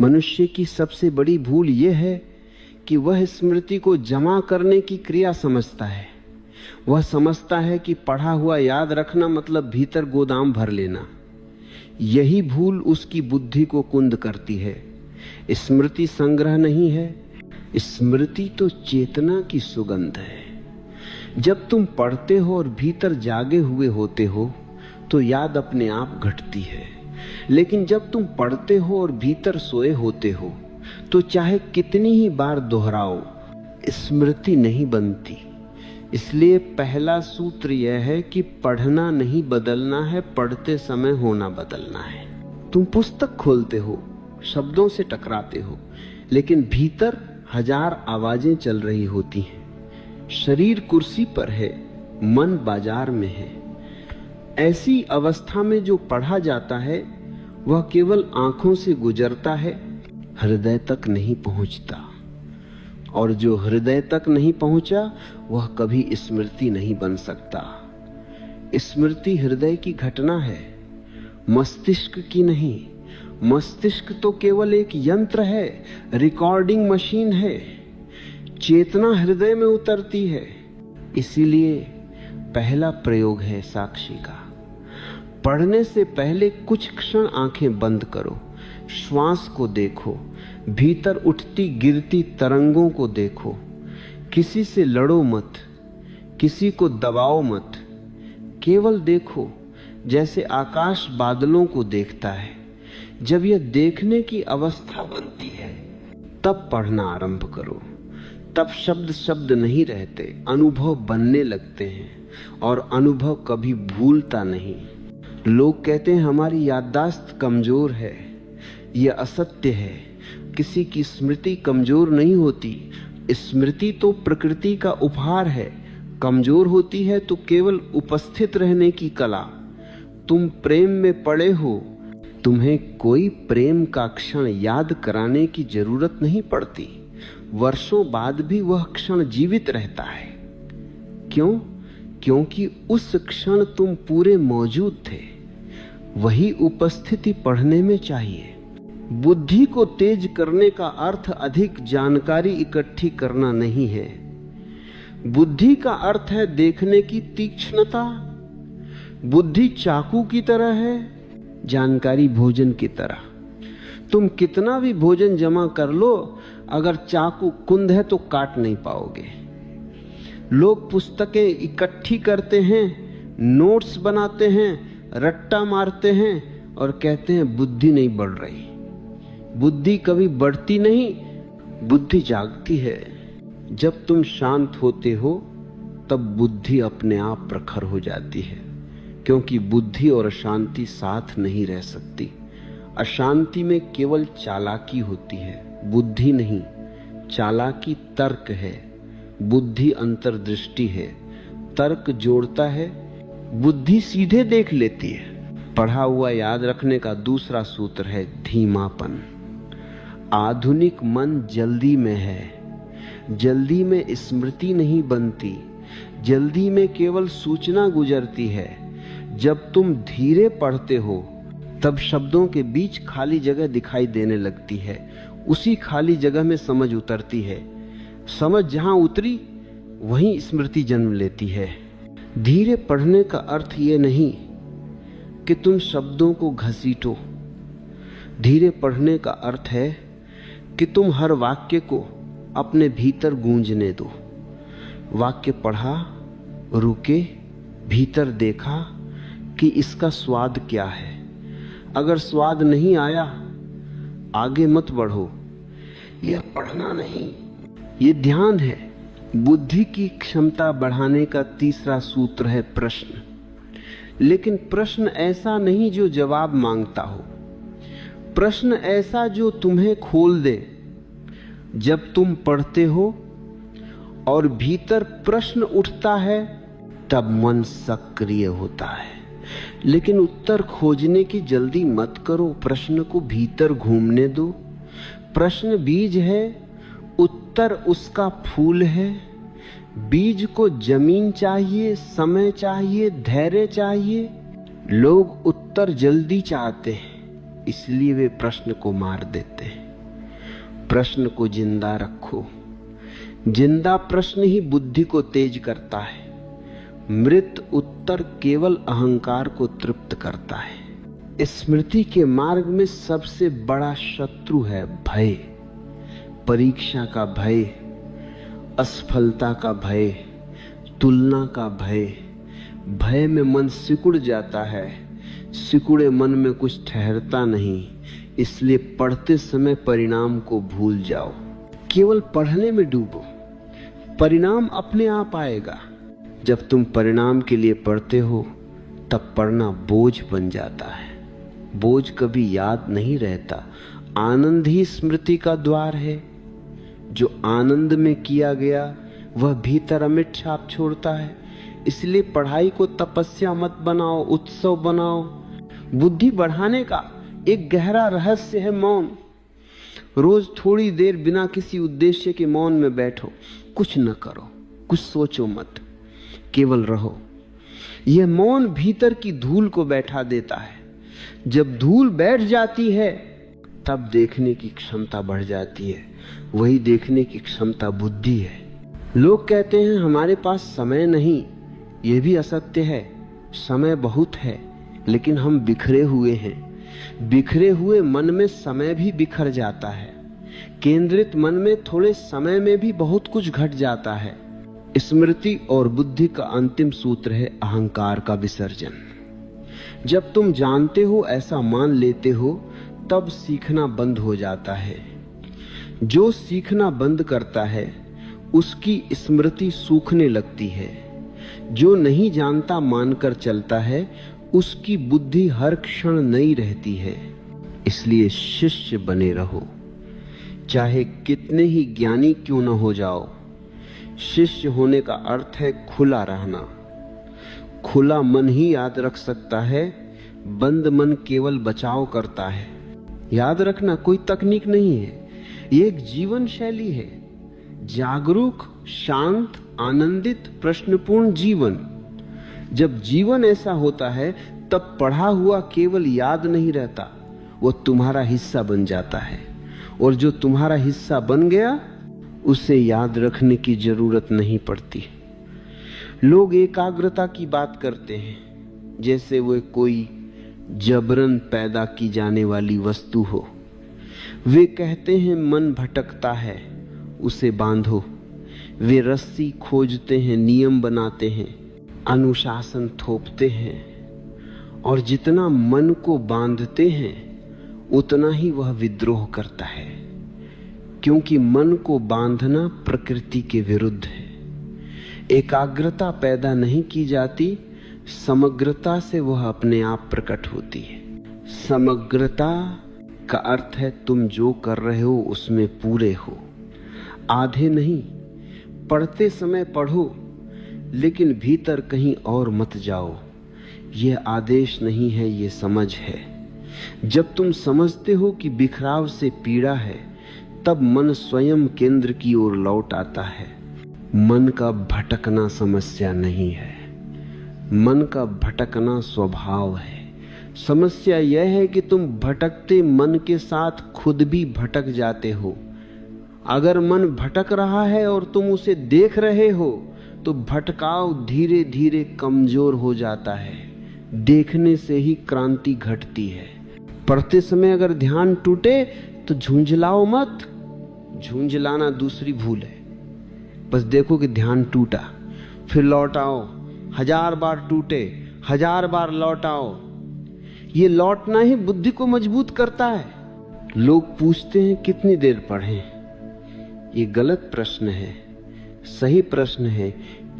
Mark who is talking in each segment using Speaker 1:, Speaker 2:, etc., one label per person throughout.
Speaker 1: मनुष्य की सबसे बड़ी भूल यह है कि वह स्मृति को जमा करने की क्रिया समझता है। वह समझता है कि पढ़ा हुआ याद रखना मतलब भीतर गोदाम भर लेना। यही भूल उसकी बुद्धि को कुंद करती है। स्मृति संग्रह नहीं है, स्मृति तो चेतना की सुगंध है। जब तुम पढ़ते हो और भीतर जागे हुए होते हो तो याद अपने आप घटती है, लेकिन जब तुम पढ़ते हो और भीतर सोए होते हो तो चाहे कितनी ही बार दोहराओ, स्मृति नहीं बनती। इसलिए पहला सूत्र यह है कि पढ़ना नहीं बदलना है, पढ़ते समय होना बदलना है। तुम पुस्तक खोलते हो, शब्दों से टकराते हो, लेकिन भीतर हजार आवाजें चल रही होती हैं। शरीर कुर्सी पर है, मन बाजार में है। ऐसी अवस्था में जो पढ़ा जाता है वह केवल आंखों से गुजरता है, हृदय तक नहीं पहुंचता। और जो हृदय तक नहीं पहुंचा वह कभी स्मृति नहीं बन सकता। स्मृति हृदय की घटना है, मस्तिष्क की नहीं। मस्तिष्क तो केवल एक यंत्र है, रिकॉर्डिंग मशीन है। चेतना हृदय में उतरती है। इसीलिए पहला प्रयोग है साक्षी का। पढ़ने से पहले कुछ क्षण आंखें बंद करो, श्वास को देखो, भीतर उठती गिरती तरंगों को देखो। किसी से लड़ो मत, किसी को दबाओ मत, केवल देखो जैसे आकाश बादलों को देखता है। जब यह देखने की अवस्था बनती है तब पढ़ना आरंभ करो। तब शब्द शब्द नहीं रहते, अनुभव बनने लगते हैं, और अनुभव कभी भूलता नहीं। लोग कहते हैं हमारी याददाश्त कमजोर है। यह असत्य है। किसी की स्मृति कमजोर नहीं होती। स्मृति तो प्रकृति का उपहार है। कमजोर होती है तो केवल उपस्थित रहने की कला। तुम प्रेम में पड़े हो, तुम्हें कोई प्रेम का क्षण याद कराने की जरूरत नहीं पड़ती। वर्षों बाद भी वह क्षण जीवित रहता है। क्यों? क्योंकि उस क्षण तुम पूरे मौजूद थे। वही उपस्थिति पढ़ने में चाहिए। बुद्धि को तेज करने का अर्थ अधिक जानकारी इकट्ठी करना नहीं है। बुद्धि का अर्थ है देखने की तीक्ष्णता। बुद्धि चाकू की तरह है, जानकारी भोजन की तरह। तुम कितना भी भोजन जमा कर लो, अगर चाकू कुंद है तो काट नहीं पाओगे। लोग पुस्तकें इकट्ठी करते हैं, नोट्स बनाते हैं, रट्टा मारते हैं और कहते हैं बुद्धि नहीं बढ़ रही। बुद्धि कभी बढ़ती नहीं, बुद्धि जागती है। जब तुम शांत होते हो तब बुद्धि अपने आप प्रखर हो जाती है, क्योंकि बुद्धि और अशांति साथ नहीं रह सकती। अशांति में केवल चालाकी होती है, बुद्धि नहीं। चालाकी तर्क है, बुद्धि अंतर्दृष्टि है। तर्क जोड़ता है, बुद्धि सीधे देख लेती है। पढ़ा हुआ याद रखने का दूसरा सूत्र है धीमापन। आधुनिक मन जल्दी में है। जल्दी में स्मृति नहीं बनती, जल्दी में केवल सूचना गुजरती है। जब तुम धीरे पढ़ते हो तब शब्दों के बीच खाली जगह दिखाई देने लगती है। उसी खाली जगह में समझ उतरती है। समझ जहां उतरी वहीं स्मृति जन्म लेती है। धीरे पढ़ने का अर्थ यह नहीं कि तुम शब्दों को घसीटो। धीरे पढ़ने का अर्थ है कि तुम हर वाक्य को अपने भीतर गूंजने दो। वाक्य पढ़ा, रुके, भीतर देखा कि इसका स्वाद क्या है। अगर स्वाद नहीं आया, आगे मत बढ़ो। यह पढ़ना नहीं, यह ध्यान है। बुद्धि की क्षमता बढ़ाने का तीसरा सूत्र है प्रश्न। लेकिन प्रश्न ऐसा नहीं जो जवाब मांगता हो। प्रश्न ऐसा जो तुम्हें खोल दे। जब तुम पढ़ते हो और भीतर प्रश्न उठता है तब मन सक्रिय होता है। लेकिन उत्तर खोजने की जल्दी मत करो, प्रश्न को भीतर घूमने दो। प्रश्न बीज है, उत्तर उसका फूल है। बीज को जमीन चाहिए, समय चाहिए, धैर्य चाहिए। लोग उत्तर जल्दी चाहते हैं, इसलिए वे प्रश्न को मार देते हैं। प्रश्न को जिंदा रखो। जिंदा प्रश्न ही बुद्धि को तेज करता है। मृत उत्तर केवल अहंकार को तृप्त करता है। स्मृति के मार्ग में सबसे बड़ा शत्रु है भय। परीक्षा का भय, असफलता का भय, तुलना का भय। भय में मन सिकुड़ जाता है। सिकुड़े मन में कुछ ठहरता नहीं। इसलिए पढ़ते समय परिणाम को भूल जाओ। केवल पढ़ने में डूबो, परिणाम अपने आप आएगा। जब तुम परिणाम के लिए पढ़ते हो तब पढ़ना बोझ बन जाता है। बोझ कभी याद नहीं रहता। आनंद ही स्मृति का द्वार है। जो आनंद में किया गया वह भीतर अमिट छाप छोड़ता है। इसलिए पढ़ाई को तपस्या मत बनाओ, उत्सव बनाओ। बुद्धि बढ़ाने का एक गहरा रहस्य है मौन। रोज थोड़ी देर बिना किसी उद्देश्य के मौन में बैठो। कुछ न करो, कुछ सोचो मत, केवल रहो। यह मौन भीतर की धूल को बैठा देता है। जब धूल बैठ जाती है तब देखने की क्षमता बढ़ जाती है। वही देखने की क्षमता बुद्धि है। लोग कहते हैं हमारे पास समय नहीं। यह भी असत्य है। समय बहुत है, लेकिन हम बिखरे हुए हैं। बिखरे हुए मन में समय भी बिखर जाता है। केंद्रित मन में थोड़े समय में भी बहुत कुछ घट जाता है। स्मृति और बुद्धि का अंतिम सूत्र है अहंकार का विसर्जन। जब तुम जानते हो, ऐसा मान लेते हो, तब सीखना बंद हो जाता है। जो सीखना बंद करता है उसकी स्मृति सूखने लगती है। जो नहीं जानता मानकर चलता है उसकी बुद्धि हर क्षण नई रहती है। इसलिए शिष्य बने रहो, चाहे कितने ही ज्ञानी क्यों न हो जाओ। शिष्य होने का अर्थ है खुला रहना। खुला मन ही याद रख सकता है। बंद मन केवल बचाव करता है। याद रखना कोई तकनीक नहीं है, ये एक जीवन शैली है। जागरूक, शांत, आनंदित, प्रश्नपूर्ण जीवन। जब जीवन ऐसा होता है तब पढ़ा हुआ केवल याद नहीं रहता, वो तुम्हारा हिस्सा बन जाता है। और जो तुम्हारा हिस्सा बन गया उसे याद रखने की जरूरत नहीं पड़ती। लोग एकाग्रता की बात करते हैं जैसे वो कोई जबरन पैदा की जाने वाली वस्तु हो। वे कहते हैं मन भटकता है, उसे बांधो। वे रस्सी खोजते हैं, नियम बनाते हैं, अनुशासन थोपते हैं। और जितना मन को बांधते हैं उतना ही वह विद्रोह करता है, क्योंकि मन को बांधना प्रकृति के विरुद्ध है। एकाग्रता पैदा नहीं की जाती, समग्रता से वह अपने आप प्रकट होती है। समग्रता का अर्थ है तुम जो कर रहे हो उसमें पूरे हो, आधे नहीं। पढ़ते समय पढ़ो, लेकिन भीतर कहीं और मत जाओ। यह आदेश नहीं है, यह समझ है। जब तुम समझते हो कि बिखराव से पीड़ा है, तब मन स्वयं केंद्र की ओर लौट आता है। मन का भटकना समस्या नहीं है, मन का भटकना स्वभाव है। समस्या यह है कि तुम भटकते मन के साथ खुद भी भटक जाते हो। अगर मन भटक रहा है और तुम उसे देख रहे हो तो भटकाव धीरे धीरे कमजोर हो जाता है। देखने से ही क्रांति घटती है। पढ़ते समय अगर ध्यान टूटे तो झुंझलाओ मत। झुंझलाना दूसरी भूल है। बस देखो कि ध्यान टूटा, फिर लौटाओ। 1000 बार टूटे, 1000 बार लौटाओ। ये लौटना ही बुद्धि को मजबूत करता है। लोग पूछते हैं कितनी देर पढ़ें। ये गलत प्रश्न है। सही प्रश्न है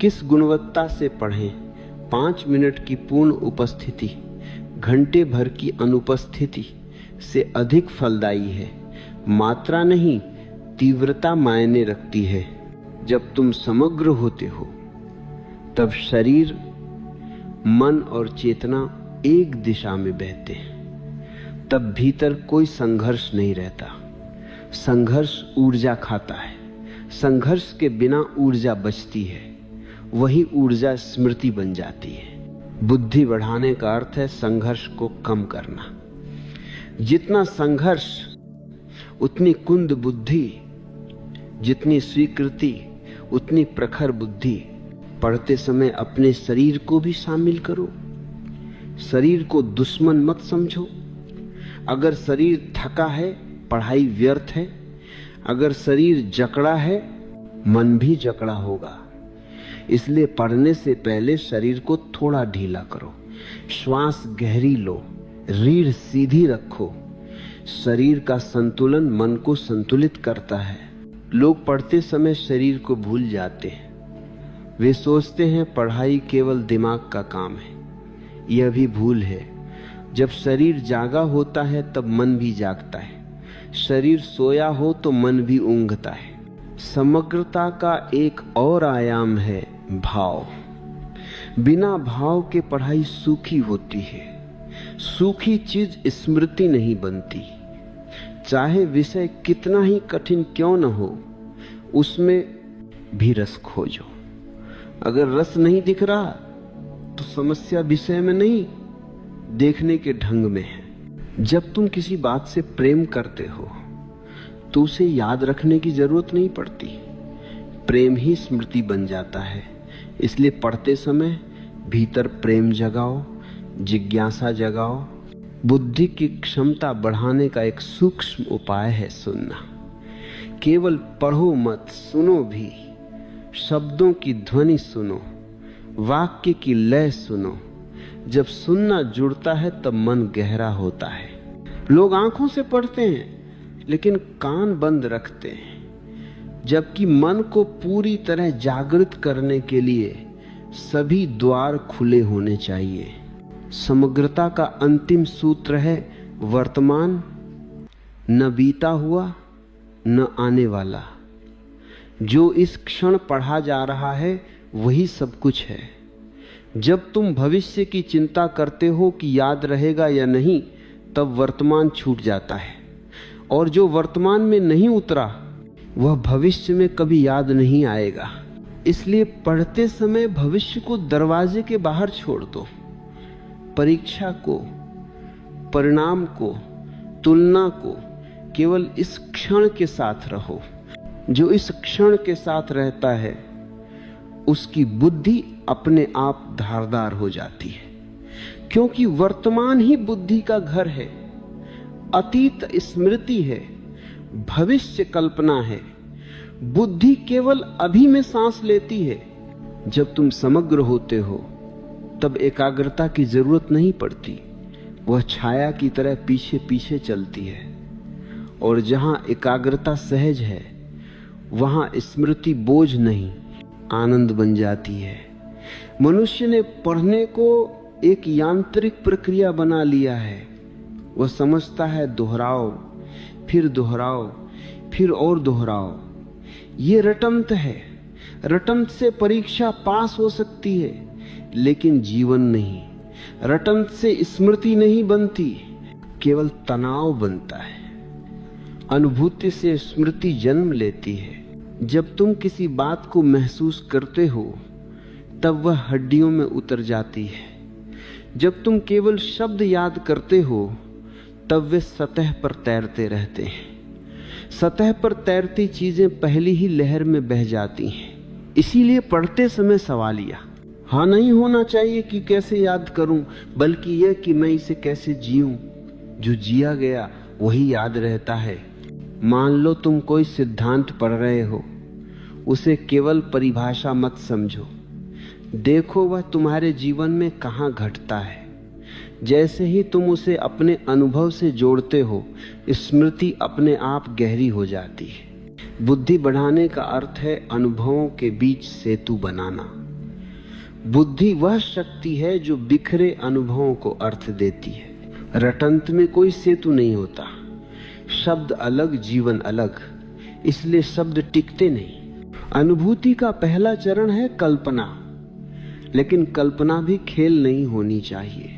Speaker 1: किस गुणवत्ता से पढ़ें। 5 मिनट की पूर्ण उपस्थिति घंटे भर की अनुपस्थिति से अधिक फलदायी है। मात्रा नहीं, तीव्रता मायने रखती है। जब तुम समग्र होते हो तब शरीर, मन और चेतना एक दिशा में बहते हैं। तब भीतर कोई संघर्ष नहीं रहता। संघर्ष ऊर्जा खाता है। संघर्ष के बिना ऊर्जा बचती है। वही ऊर्जा स्मृति बन जाती है। बुद्धि बढ़ाने का अर्थ है संघर्ष को कम करना। जितना संघर्ष उतनी कुंद बुद्धि, जितनी स्वीकृति उतनी प्रखर बुद्धि। पढ़ते समय अपने शरीर को भी शामिल करो। शरीर को दुश्मन मत समझो। अगर शरीर थका है, पढ़ाई व्यर्थ है। अगर शरीर जकड़ा है, मन भी जकड़ा होगा। इसलिए पढ़ने से पहले शरीर को थोड़ा ढीला करो, श्वास गहरी लो, रीढ़ सीधी रखो। शरीर का संतुलन मन को संतुलित करता है। लोग पढ़ते समय शरीर को भूल जाते हैं। वे सोचते हैं पढ़ाई केवल दिमाग का काम है। यह भी भूल है। जब शरीर जागा होता है तब मन भी जागता है। शरीर सोया हो तो मन भी ऊंघता है। समग्रता का एक और आयाम है भाव। बिना भाव के पढ़ाई सूखी होती है। सूखी चीज स्मृति नहीं बनती। चाहे विषय कितना ही कठिन क्यों न हो, उसमें भी रस खोजो। अगर रस नहीं दिख रहा तो समस्या विषय में नहीं, देखने के ढंग में है। जब तुम किसी बात से प्रेम करते हो तो उसे याद रखने की जरूरत नहीं पड़ती। प्रेम ही स्मृति बन जाता है। इसलिए पढ़ते समय भीतर प्रेम जगाओ, जिज्ञासा जगाओ। बुद्धि की क्षमता बढ़ाने का एक सूक्ष्म उपाय है सुनना। केवल पढ़ो मत, सुनो भी। शब्दों की ध्वनि सुनो, वाक्य की लय सुनो। जब सुनना जुड़ता है तब मन गहरा होता है। लोग आंखों से पढ़ते हैं लेकिन कान बंद रखते हैं, जबकि मन को पूरी तरह जागृत करने के लिए सभी द्वार खुले होने चाहिए। समग्रता का अंतिम सूत्र है वर्तमान, न बीता हुआ न आने वाला। जो इस क्षण पढ़ा जा रहा है वही सब कुछ है। जब तुम भविष्य की चिंता करते हो कि याद रहेगा या नहीं, तब वर्तमान छूट जाता है। और जो वर्तमान में नहीं उतरा वह भविष्य में कभी याद नहीं आएगा। इसलिए पढ़ते समय भविष्य को दरवाजे के बाहर छोड़ दो। परीक्षा को, परिणाम को, तुलना को केवल इस क्षण के साथ रहो। जो इस क्षण के साथ रहता है उसकी बुद्धि अपने आप धारदार हो जाती है, क्योंकि वर्तमान ही बुद्धि का घर है। अतीत स्मृति है, भविष्य कल्पना है। बुद्धि केवल अभी में सांस लेती है। जब तुम समग्र होते हो तब एकाग्रता की जरूरत नहीं पड़ती। वह छाया की तरह पीछे पीछे चलती है। और जहां एकाग्रता सहज है वहां स्मृति बोझ नहीं, आनंद बन जाती है। मनुष्य ने पढ़ने को एक यांत्रिक प्रक्रिया बना लिया है। वह समझता है दोहराओ, फिर और दोहराओ। ये रटंत है। रटंत से परीक्षा पास हो सकती है लेकिन जीवन नहीं। रटंत से स्मृति नहीं बनती, केवल तनाव बनता है। अनुभूति से स्मृति जन्म लेती है। जब तुम किसी बात को महसूस करते हो तब वह हड्डियों में उतर जाती है। जब तुम केवल शब्द याद करते हो तब वे सतह पर तैरते रहते हैं। सतह पर तैरती चीजें पहली ही लहर में बह जाती हैं। इसीलिए पढ़ते समय सवालिया हाँ नहीं होना चाहिए कि कैसे याद करूं, बल्कि यह कि मैं इसे कैसे जीऊं। जो जिया गया वही याद रहता है। मान लो तुम कोई सिद्धांत पढ़ रहे हो, उसे केवल परिभाषा मत समझो। देखो वह तुम्हारे जीवन में कहां घटता है। जैसे ही तुम उसे अपने अनुभव से जोड़ते हो, स्मृति अपने आप गहरी हो जाती है। बुद्धि बढ़ाने का अर्थ है अनुभवों के बीच सेतु बनाना। बुद्धि वह शक्ति है जो बिखरे अनुभवों को अर्थ देती है। रटंत में कोई सेतु नहीं होता। शब्द अलग, जीवन अलग, इसलिए शब्द टिकते नहीं। अनुभूति का पहला चरण है कल्पना, लेकिन कल्पना भी खेल नहीं होनी चाहिए।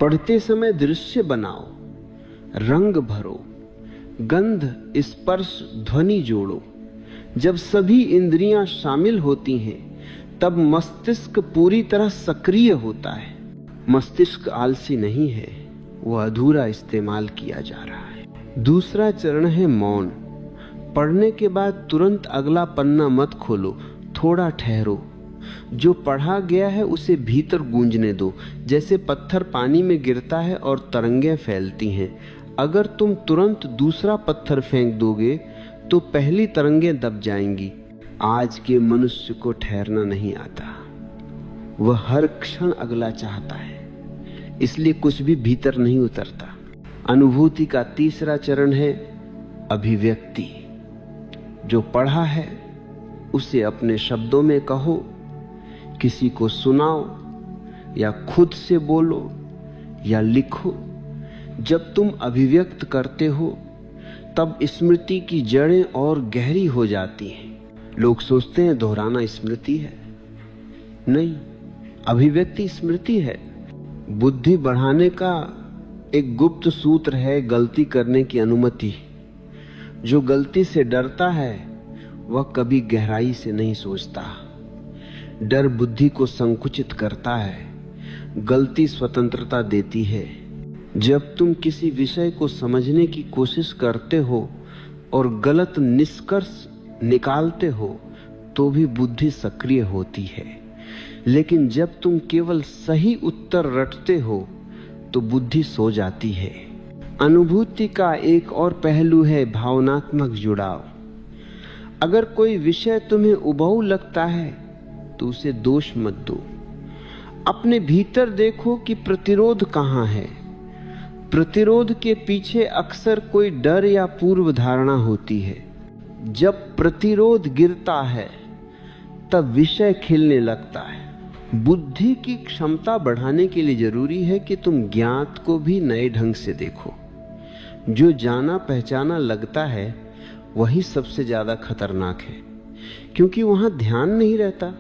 Speaker 1: पढ़ते समय दृश्य बनाओ, रंग भरो, गंध, स्पर्श, ध्वनि जोड़ो। जब सभी इंद्रियां शामिल होती हैं तब मस्तिष्क पूरी तरह सक्रिय होता है। मस्तिष्क आलसी नहीं है, वह अधूरा इस्तेमाल किया जा रहा है। दूसरा चरण है मौन। पढ़ने के बाद तुरंत अगला पन्ना मत खोलो, थोड़ा ठहरो। जो पढ़ा गया है उसे भीतर गूंजने दो, जैसे पत्थर पानी में गिरता है और तरंगें फैलती हैं। अगर तुम तुरंत दूसरा पत्थर फेंक दोगे तो पहली तरंगें दब जाएंगी। आज के मनुष्य को ठहरना नहीं आता, वह हर क्षण अगला चाहता है, इसलिए कुछ भी भीतर नहीं उतरता। अनुभूति का तीसरा चरण है अभिव्यक्ति। जो पढ़ा है उसे अपने शब्दों में कहो, किसी को सुनाओ या खुद से बोलो या लिखो। जब तुम अभिव्यक्त करते हो तब स्मृति की जड़ें और गहरी हो जाती हैं। लोग सोचते हैं दोहराना स्मृति है, नहीं, अभिव्यक्ति स्मृति है। बुद्धि बढ़ाने का एक गुप्त सूत्र है गलती करने की अनुमति। जो गलती से डरता है वह कभी गहराई से नहीं सोचता। डर बुद्धि को संकुचित करता है, गलती स्वतंत्रता देती है। जब तुम किसी विषय को समझने की कोशिश करते हो और गलत निष्कर्ष निकालते हो तो भी बुद्धि सक्रिय होती है, लेकिन जब तुम केवल सही उत्तर रटते हो तो बुद्धि सो जाती है। अनुभूति का एक और पहलू है भावनात्मक जुड़ाव। अगर कोई विषय तुम्हें उबाऊ लगता है तो उसे दोष मत दो। अपने भीतर देखो कि प्रतिरोध कहाँ है। प्रतिरोध के पीछे अक्सर कोई डर या पूर्व धारणा होती है। जब प्रतिरोध गिरता है तब विषय खिलने लगता है। बुद्धि की क्षमता बढ़ाने के लिए जरूरी है कि तुम ज्ञात को भी नए ढंग से देखो। जो जाना पहचाना लगता है वही सबसे ज्यादा खतरनाक है, क्योंकि वहां ध्यान नहीं रहता।